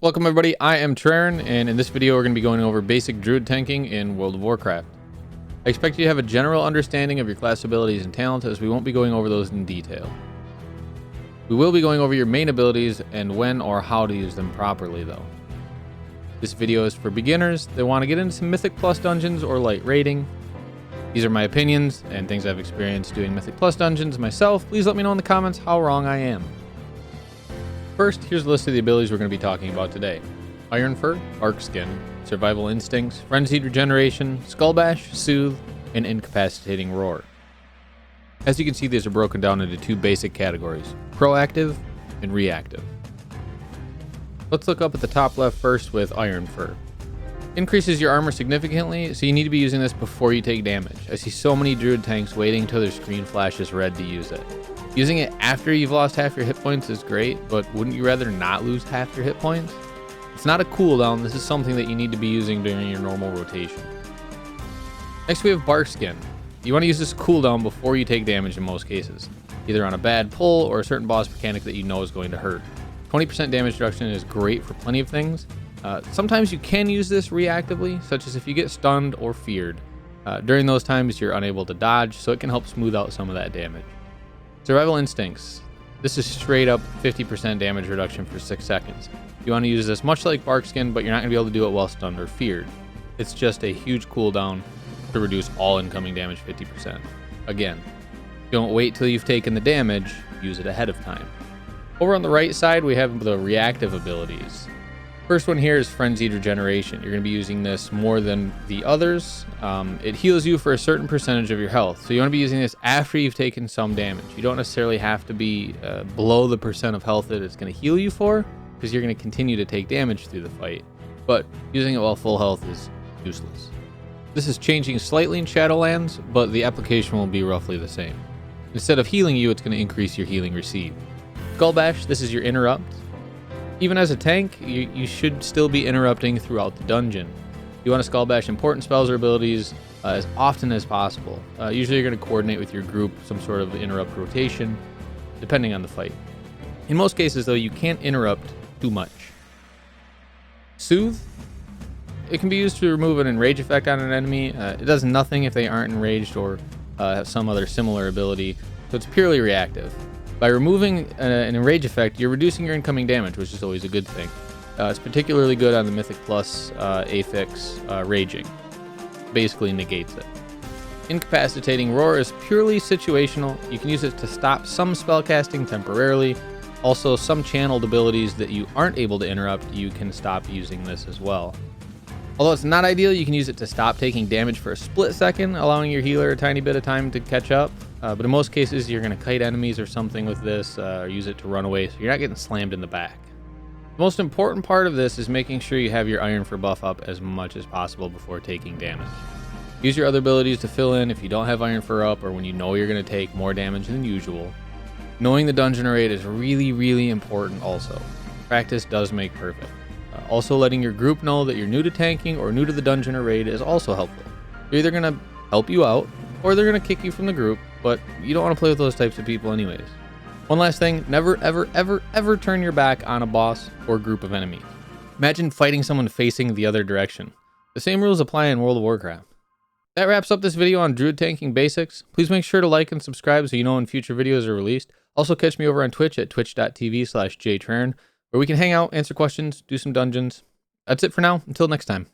Welcome everybody, I am Traren, and in this video we're going to be going over basic druid tanking in World of Warcraft. I expect you to have a general understanding of your class abilities and talents, as we won't be going over those in detail. We will be going over your main abilities and when or how to use them properly though. This video is for beginners that want to get into some Mythic Plus dungeons or light raiding. These are my opinions and things I've experienced doing Mythic Plus dungeons myself. Please let me know in the comments how wrong I am. First, here's a list of the abilities we're going to be talking about today. Iron Fur, Bark Skin, Survival Instincts, Frenzied Regeneration, Skull Bash, Soothe, and Incapacitating Roar. As you can see, these are broken down into two basic categories, proactive and reactive. Let's look up at the top left first with Iron Fur. Increases your armor significantly, so you need to be using this before you take damage. I see so many druid tanks waiting until their screen flashes red to use it. Using it after you've lost half your hit points is great, but wouldn't you rather not lose half your hit points? It's not a cooldown, this is something that you need to be using during your normal rotation. Next we have Bark Skin. You want to use this cooldown before you take damage in most cases, either on a bad pull or a certain boss mechanic that you know is going to hurt. 20% damage reduction is great for plenty of things. Sometimes you can use this reactively, such as if you get stunned or feared. During those times you're unable to dodge, so it can help smooth out some of that damage. Survival Instincts. This is straight up 50% damage reduction for 6 seconds. You want to use this much like Bark Skin, but you're not going to be able to do it while stunned or feared. It's just a huge cooldown to reduce all incoming damage 50%. Again, don't wait till you've taken the damage, use it ahead of time. Over on the right side, we have the reactive abilities. First one here is Frenzied Regeneration. You're going to be using this more than the others. It heals you for a certain percentage of your health. So you want to be using this after you've taken some damage. You don't necessarily have to be below the percent of health that it's going to heal you for, because you're going to continue to take damage through the fight. But using it while full health is useless. This is changing slightly in Shadowlands, but the application will be roughly the same. Instead of healing you, it's going to increase your healing received. Skull Bash, this is your interrupt. Even as a tank, you should still be interrupting throughout the dungeon. You want to Skull Bash important spells or abilities as often as possible. Usually you're going to coordinate with your group some sort of interrupt rotation, depending on the fight. In most cases, though, you can't interrupt too much. Soothe. It can be used to remove an enrage effect on an enemy. It does nothing if they aren't enraged or have some other similar ability, so it's purely reactive. By removing an enrage effect, you're reducing your incoming damage, which is always a good thing. It's particularly good on the Mythic Plus affix raging. Basically negates it. Incapacitating Roar is purely situational. You can use it to stop some spellcasting temporarily. Also, some channeled abilities that you aren't able to interrupt, you can stop using this as well. Although it's not ideal, you can use it to stop taking damage for a split second, allowing your healer a tiny bit of time to catch up. But in most cases, you're going to kite enemies or something with this, or use it to run away, so you're not getting slammed in the back. The most important part of this is making sure you have your Iron Fur buff up as much as possible before taking damage. Use your other abilities to fill in if you don't have Iron Fur up, or when you know you're going to take more damage than usual. Knowing the dungeon raid is really, really important also. Practice does make perfect. Also, letting your group know that you're new to tanking or new to the dungeon or raid is also helpful. They're either going to help you out, or they're going to kick you from the group, but you don't want to play with those types of people anyways. One last thing, never, ever, ever, ever turn your back on a boss or group of enemies. Imagine fighting someone facing the other direction. The same rules apply in World of Warcraft. That wraps up this video on druid tanking basics. Please make sure to like and subscribe so you know when future videos are released. Also catch me over on Twitch at twitch.tv/jtraren, where we can hang out, answer questions, do some dungeons. That's it for now. Until next time.